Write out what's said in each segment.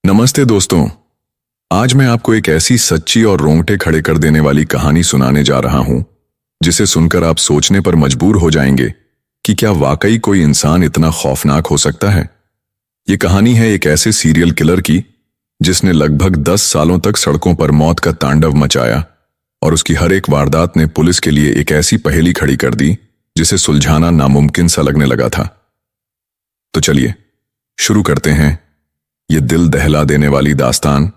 नमस्ते दोस्तों। आज मैं आपको एक ऐसी सच्ची और रोंगटे खड़े कर देने वाली कहानी सुनाने जा रहा हूं जिसे सुनकर आप सोचने पर मजबूर हो जाएंगे कि क्या वाकई कोई इंसान इतना खौफनाक हो सकता है। ये कहानी है एक ऐसे सीरियल किलर की जिसने लगभग 10 सालों तक सड़कों पर मौत का तांडव मचाया और उसकी हर एक वारदात ने पुलिस के लिए एक ऐसी पहेली खड़ी कर दी जिसे सुलझाना नामुमकिन सा लगने लगा था। तो चलिए शुरू करते हैं ये दिल दहला देने वाली दास्तान।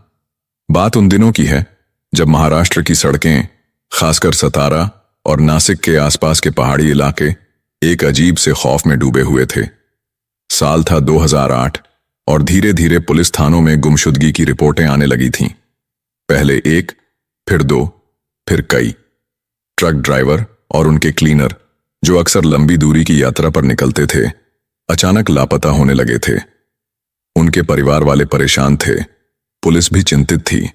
बात उन दिनों की है जब महाराष्ट्र की सड़कें, खासकर सतारा और नासिक के आसपास के पहाड़ी इलाके एक अजीब से खौफ में डूबे हुए थे। साल था 2008 और धीरे धीरे पुलिस थानों में गुमशुदगी की रिपोर्टें आने लगी थीं। पहले एक, फिर दो, फिर कई। ट्रक ड्राइवर और उनके क्लीनर जो अक्सर लंबी दूरी की यात्रा पर निकलते थे, अचानक लापता होने लगे थे। उनके परिवार वाले परेशान थे, पुलिस भी चिंतित थी,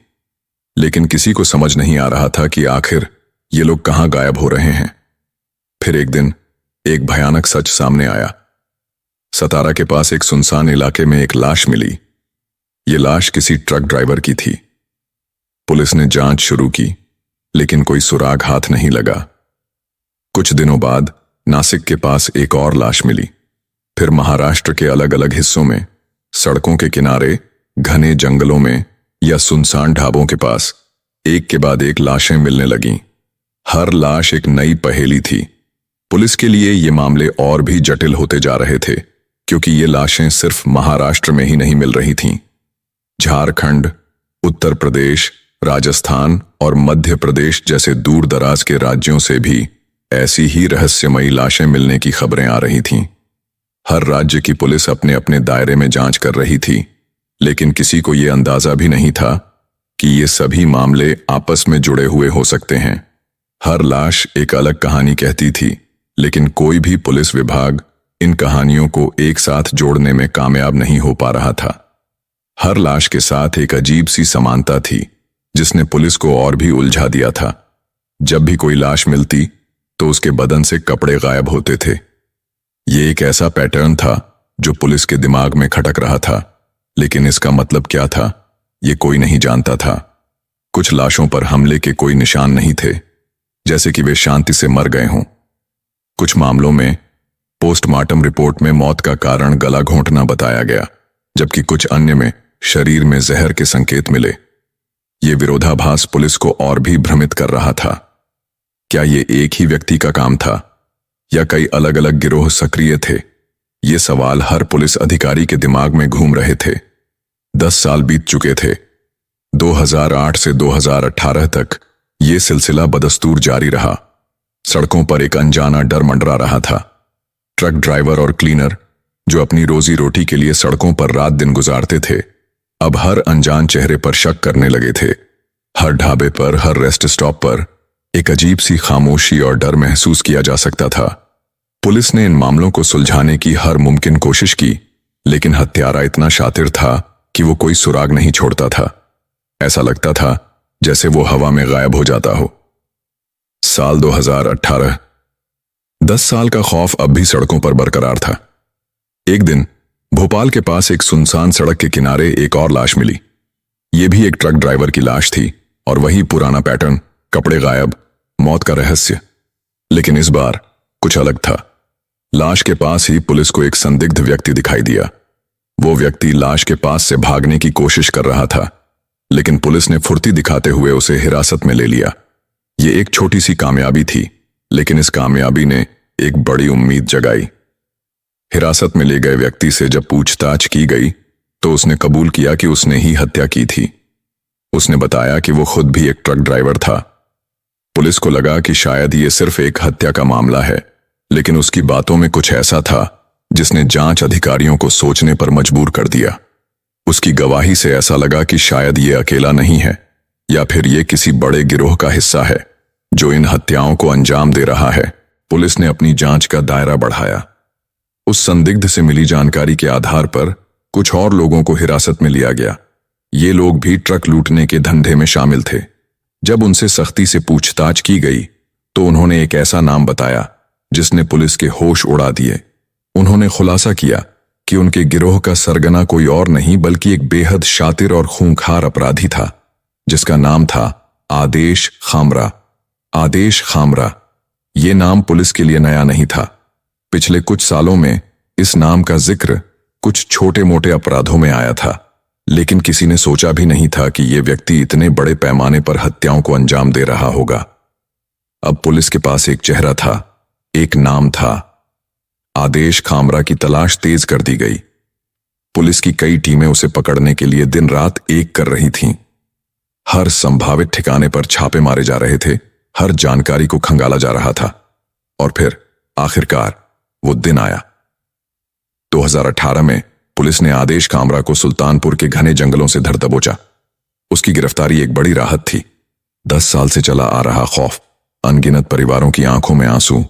लेकिन किसी को समझ नहीं आ रहा था कि आखिर ये लोग कहां गायब हो रहे हैं। फिर एक दिन एक भयानक सच सामने आया। सतारा के पास एक सुनसान इलाके में एक लाश मिली। ये लाश किसी ट्रक ड्राइवर की थी। पुलिस ने जांच शुरू की, लेकिन कोई सुराग हाथ नहीं लगा। कुछ दिनों बाद नासिक के पास एक और लाश मिली। फिर महाराष्ट्र के अलग अलग हिस्सों में, सड़कों के किनारे, घने जंगलों में या सुनसान ढाबों के पास एक के बाद एक लाशें मिलने लगीं। हर लाश एक नई पहेली थी। पुलिस के लिए ये मामले और भी जटिल होते जा रहे थे, क्योंकि ये लाशें सिर्फ महाराष्ट्र में ही नहीं मिल रही थीं। झारखंड, उत्तर प्रदेश, राजस्थान और मध्य प्रदेश जैसे दूर दराज के राज्यों से भी ऐसी ही रहस्यमयी लाशें मिलने की खबरें आ रही थीं। हर राज्य की पुलिस अपने अपने दायरे में जांच कर रही थी, लेकिन किसी को यह अंदाजा भी नहीं था कि ये सभी मामले आपस में जुड़े हुए हो सकते हैं। हर लाश एक अलग कहानी कहती थी, लेकिन कोई भी पुलिस विभाग इन कहानियों को एक साथ जोड़ने में कामयाब नहीं हो पा रहा था। हर लाश के साथ एक अजीब सी समानता थी जिसने पुलिस को और भी उलझा दिया था। जब भी कोई लाश मिलती तो उसके बदन से कपड़े गायब होते थे। ये एक ऐसा पैटर्न था जो पुलिस के दिमाग में खटक रहा था, लेकिन इसका मतलब क्या था ये कोई नहीं जानता था। कुछ लाशों पर हमले के कोई निशान नहीं थे, जैसे कि वे शांति से मर गए हों। कुछ मामलों में पोस्टमार्टम रिपोर्ट में मौत का कारण गला घोंटना बताया गया, जबकि कुछ अन्य में शरीर में जहर के संकेत मिले। ये विरोधाभास पुलिस को और भी भ्रमित कर रहा था। क्या ये एक ही व्यक्ति का काम था या कई अलग अलग गिरोह सक्रिय थे? ये सवाल हर पुलिस अधिकारी के दिमाग में घूम रहे थे। 10 साल बीत चुके थे। 2008 से 2018 तक ये सिलसिला बदस्तूर जारी रहा। सड़कों पर एक अनजाना डर मंडरा रहा था। ट्रक ड्राइवर और क्लीनर जो अपनी रोजी रोटी के लिए सड़कों पर रात दिन गुजारते थे, अब हर अनजान चेहरे पर शक करने लगे थे। हर ढाबे पर, हर रेस्ट स्टॉप पर एक अजीब सी खामोशी और डर महसूस किया जा सकता था। पुलिस ने इन मामलों को सुलझाने की हर मुमकिन कोशिश की, लेकिन हत्यारा इतना शातिर था कि वो कोई सुराग नहीं छोड़ता था। ऐसा लगता था जैसे वो हवा में गायब हो जाता हो। साल 2018। 10 साल का खौफ अब भी सड़कों पर बरकरार था। एक दिन भोपाल के पास एक सुनसान सड़क के किनारे एक और लाश मिली। ये भी एक ट्रक ड्राइवर की लाश थी और वही पुराना पैटर्न, कपड़े गायब, मौत का रहस्य। लेकिन इस बार कुछ अलग था। लाश के पास ही पुलिस को एक संदिग्ध व्यक्ति दिखाई दिया। वो व्यक्ति लाश के पास से भागने की कोशिश कर रहा था, लेकिन पुलिस ने फुर्ती दिखाते हुए उसे हिरासत में ले लिया। ये एक छोटी सी कामयाबी थी, लेकिन इस कामयाबी ने एक बड़ी उम्मीद जगाई। हिरासत में ले गए व्यक्ति से जब पूछताछ की गई तो उसने कबूल किया कि उसने ही हत्या की थी। उसने बताया कि वो खुद भी एक ट्रक ड्राइवर था। पुलिस को लगा कि शायद ये सिर्फ एक हत्या का मामला है, लेकिन उसकी बातों में कुछ ऐसा था जिसने जांच अधिकारियों को सोचने पर मजबूर कर दिया। उसकी गवाही से ऐसा लगा कि शायद ये अकेला नहीं है, या फिर ये किसी बड़े गिरोह का हिस्सा है जो इन हत्याओं को अंजाम दे रहा है। पुलिस ने अपनी जांच का दायरा बढ़ाया। उस संदिग्ध से मिली जानकारी के आधार पर कुछ और लोगों को हिरासत में लिया गया। ये लोग भी ट्रक लूटने के धंधे में शामिल थे। जब उनसे सख्ती से पूछताछ की गई तो उन्होंने एक ऐसा नाम बताया जिसने पुलिस के होश उड़ा दिए। उन्होंने खुलासा किया कि उनके गिरोह का सरगना कोई और नहीं बल्कि एक बेहद शातिर और खूंखार अपराधी था, जिसका नाम था आदेश खामरा। आदेश खामरा, ये नाम पुलिस के लिए नया नहीं था। पिछले कुछ सालों में इस नाम का जिक्र कुछ छोटे मोटे अपराधों में आया था, लेकिन किसी ने सोचा भी नहीं था कि यह व्यक्ति इतने बड़े पैमाने पर हत्याओं को अंजाम दे रहा होगा। अब पुलिस के पास एक चेहरा था, एक नाम था। आदेश खामरा की तलाश तेज कर दी गई। पुलिस की कई टीमें उसे पकड़ने के लिए दिन रात एक कर रही थीं। हर संभावित ठिकाने पर छापे मारे जा रहे थे, हर जानकारी को खंगाला जा रहा था। और फिर आखिरकार वो दिन आया। 2018 में पुलिस ने आदेश खामरा को सुल्तानपुर के घने जंगलों से धर दबोचा। उसकी गिरफ्तारी एक बड़ी राहत थी। 10 साल से चला आ रहा खौफ, अनगिनत परिवारों की आंखों में आंसू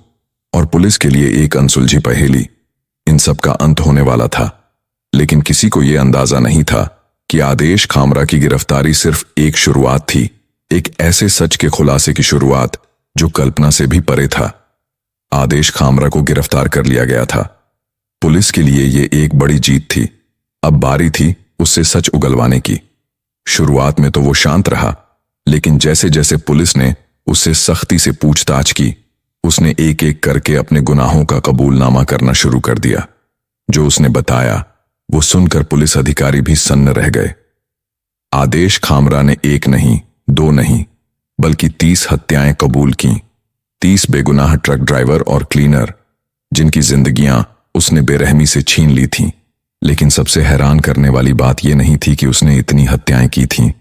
और पुलिस के लिए एक अनसुलझी पहेली, इन सब का अंत होने वाला था। लेकिन किसी को यह अंदाजा नहीं था कि आदेश खामरा की गिरफ्तारी सिर्फ एक शुरुआत थी, एक ऐसे सच के खुलासे की शुरुआत जो कल्पना से भी परे था। आदेश खामरा को गिरफ्तार कर लिया गया था। पुलिस के लिए यह एक बड़ी जीत थी। अब बारी थी उससे सच उगलवाने की। शुरुआत में तो वो शांत रहा, लेकिन जैसे जैसे पुलिस ने उससे सख्ती से पूछताछ की, उसने एक एक करके अपने गुनाहों का कबूलनामा करना शुरू कर दिया। जो उसने बताया वो सुनकर पुलिस अधिकारी भी सन्न रह गए। आदेश खामरा ने एक नहीं, दो नहीं, बल्कि 30 हत्याएं कबूल की। 30 बेगुनाह ट्रक ड्राइवर और क्लीनर, जिनकी जिंदगियां उसने बेरहमी से छीन ली थीं। लेकिन सबसे हैरान करने वाली बात यह नहीं थी कि उसने इतनी हत्याएं की थीं,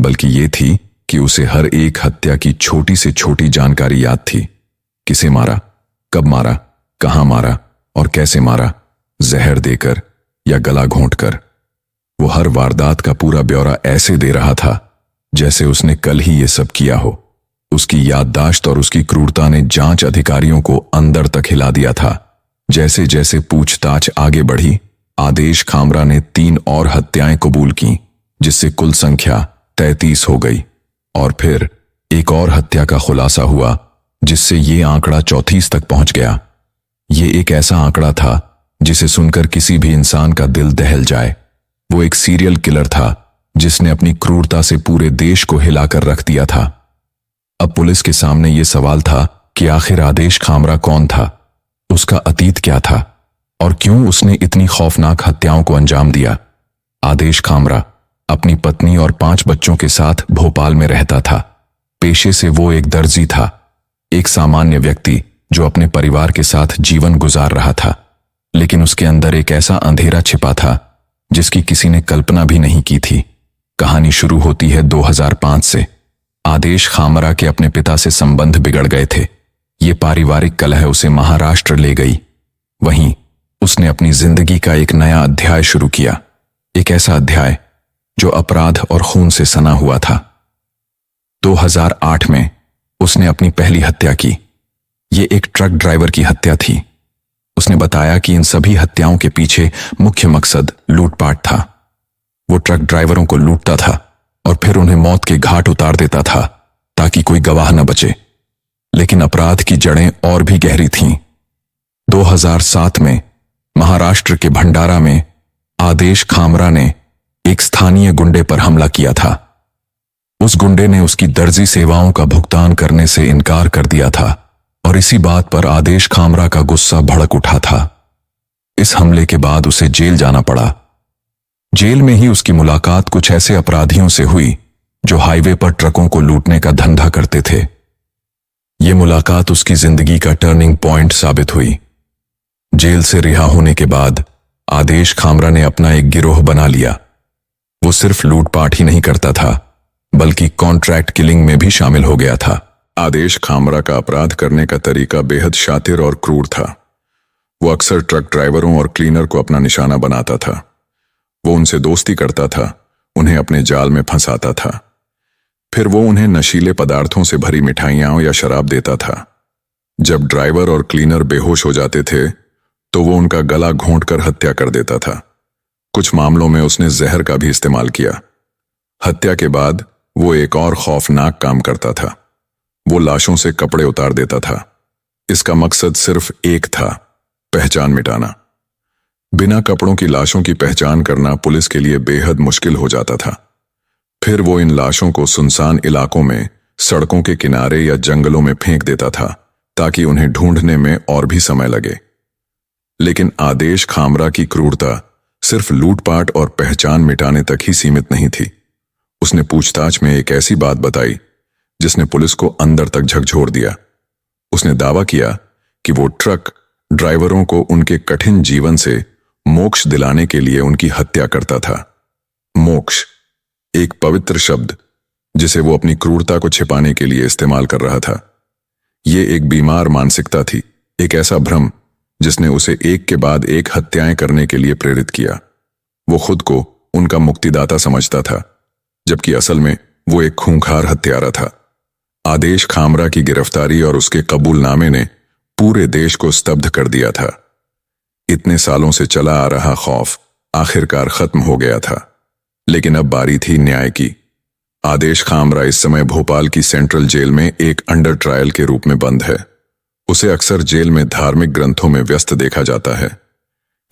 बल्कि यह थी कि उसे हर एक हत्या की छोटी से छोटी जानकारी याद थी। किसे मारा, कब मारा, कहां मारा और कैसे मारा, जहर देकर या गला घोंटकर। वो हर वारदात का पूरा ब्यौरा ऐसे दे रहा था जैसे उसने कल ही ये सब किया हो। उसकी याददाश्त और उसकी क्रूरता ने जांच अधिकारियों को अंदर तक हिला दिया था। जैसे जैसे पूछताछ आगे बढ़ी, आदेश खामरा ने 3 और हत्याएं कबूल की, जिससे कुल संख्या 33 हो गई। और फिर एक और हत्या का खुलासा हुआ, जिससे ये आंकड़ा 34 तक पहुंच गया। ये एक ऐसा आंकड़ा था जिसे सुनकर किसी भी इंसान का दिल दहल जाए। वो एक सीरियल किलर था जिसने अपनी क्रूरता से पूरे देश को हिलाकर रख दिया था। अब पुलिस के सामने ये सवाल था कि आखिर आदेश खामरा कौन था, उसका अतीत क्या था और क्यों उसने इतनी खौफनाक हत्याओं को अंजाम दिया। आदेश खामरा अपनी पत्नी और 5 बच्चों के साथ भोपाल में रहता था। पेशे से वो एक दर्जी था, एक सामान्य व्यक्ति जो अपने परिवार के साथ जीवन गुजार रहा था। लेकिन उसके अंदर एक ऐसा अंधेरा छिपा था जिसकी किसी ने कल्पना भी नहीं की थी। कहानी शुरू होती है 2005 से। आदेश खामरा के अपने पिता से संबंध बिगड़ गए थे। ये पारिवारिक कलह उसे महाराष्ट्र ले गई। वहीं उसने अपनी जिंदगी का एक नया अध्याय शुरू किया, एक ऐसा अध्याय जो अपराध और खून से सना हुआ था। 2008 में उसने अपनी पहली हत्या की। ये एक ट्रक ड्राइवर की हत्या थी। उसने बताया कि इन सभी हत्याओं के पीछे मुख्य मकसद लूटपाट था। वो ट्रक ड्राइवरों को लूटता था और फिर उन्हें मौत के घाट उतार देता था ताकि कोई गवाह न बचे। लेकिन अपराध की जड़ें और भी गहरी थीं। 2007 में महाराष्ट्र के भंडारा में आदेश खामरा ने एक स्थानीय गुंडे पर हमला किया था। उस गुंडे ने उसकी दर्जी सेवाओं का भुगतान करने से इनकार कर दिया था और इसी बात पर आदेश खामरा का गुस्सा भड़क उठा था। इस हमले के बाद उसे जेल जाना पड़ा। जेल में ही उसकी मुलाकात कुछ ऐसे अपराधियों से हुई जो हाईवे पर ट्रकों को लूटने का धंधा करते थे। यह मुलाकात उसकी जिंदगी का टर्निंग पॉइंट साबित हुई। जेल से रिहा होने के बाद आदेश खामरा ने अपना एक गिरोह बना लिया। वो सिर्फ लूटपाट ही नहीं करता था, बल्कि कॉन्ट्रैक्ट किलिंग में भी शामिल हो गया था। आदेश खामरा का अपराध करने का तरीका बेहद शातिर और क्रूर था। वो अक्सर ट्रक ड्राइवरों और क्लीनर को अपना निशाना बनाता था। वो उनसे दोस्ती करता था, उन्हें अपने जाल में फंसाता था। फिर वो उन्हें नशीले पदार्थों से भरी मिठाइयां या शराब देता था। जब ड्राइवर और क्लीनर बेहोश हो जाते थे तो वो उनका गला घोंटकर हत्या कर देता था। कुछ मामलों में उसने जहर का भी इस्तेमाल किया। हत्या के बाद वो एक और खौफनाक काम करता था। वो लाशों से कपड़े उतार देता था। इसका मकसद सिर्फ एक था, पहचान मिटाना। बिना कपड़ों की लाशों की पहचान करना पुलिस के लिए बेहद मुश्किल हो जाता था। फिर वो इन लाशों को सुनसान इलाकों में, सड़कों के किनारे या जंगलों में फेंक देता था ताकि उन्हें ढूंढने में और भी समय लगे। लेकिन आदेश खामरा की क्रूरता सिर्फ लूटपाट और पहचान मिटाने तक ही सीमित नहीं थी। उसने पूछताछ में एक ऐसी बात बताई जिसने पुलिस को अंदर तक झकझोर दिया। उसने दावा किया कि वो ट्रक ड्राइवरों को उनके कठिन जीवन से मोक्ष दिलाने के लिए उनकी हत्या करता था। मोक्ष, एक पवित्र शब्द जिसे वो अपनी क्रूरता को छिपाने के लिए इस्तेमाल कर रहा था। ये एक बीमार मानसिकता थी, एक ऐसा भ्रम जिसने उसे एक के बाद एक हत्याएं करने के लिए प्रेरित किया। वो खुद को उनका मुक्तिदाता समझता था, जबकि असल में वो एक खूंखार हत्यारा था। आदेश खामरा की गिरफ्तारी और उसके कबूलनामे ने पूरे देश को स्तब्ध कर दिया था। इतने सालों से चला आ रहा खौफ आखिरकार खत्म हो गया था। लेकिन अब बारी थी न्याय की। आदेश खामरा इस समय भोपाल की सेंट्रल जेल में एक अंडर ट्रायल के रूप में बंद है। उसे अक्सर जेल में धार्मिक ग्रंथों में व्यस्त देखा जाता है।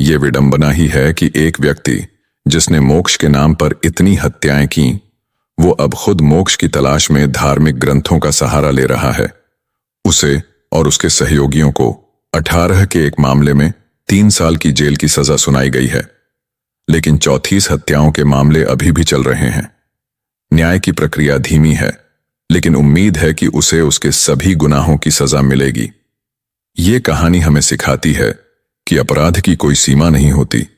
ये विडंबना ही है कि एक व्यक्ति जिसने मोक्ष के नाम पर इतनी हत्याएं की, वो अब खुद मोक्ष की तलाश में धार्मिक ग्रंथों का सहारा ले रहा है। उसे और उसके सहयोगियों को 18 के एक मामले में 3 साल की जेल की सजा सुनाई गई है। लेकिन 34 हत्याओं के मामले अभी भी चल रहे हैं। न्याय की प्रक्रिया धीमी है, लेकिन उम्मीद है कि उसे उसके सभी गुनाहों की सजा मिलेगी। ये कहानी हमें सिखाती है कि अपराध की कोई सीमा नहीं होती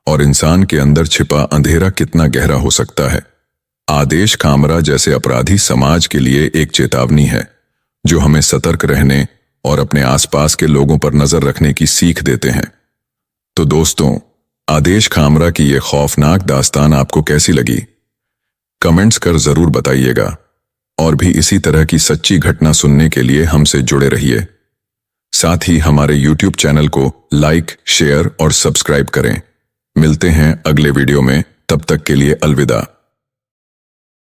और इंसान के अंदर छिपा अंधेरा कितना गहरा हो सकता है। आदेश खामरा जैसे अपराधी समाज के लिए एक चेतावनी है, जो हमें सतर्क रहने और अपने आसपास के लोगों पर नजर रखने की सीख देते हैं। तो दोस्तों, आदेश खामरा की ये खौफनाक दास्तान आपको कैसी लगी? कमेंट्स कर जरूर बताइएगा। और भी इसी तरह की सच्ची घटना सुनने के लिए हमसे जुड़े रहिए। साथ ही हमारे YouTube चैनल को लाइक, शेयर और सब्सक्राइब करें। मिलते हैं अगले वीडियो में, तब तक के लिए अलविदा।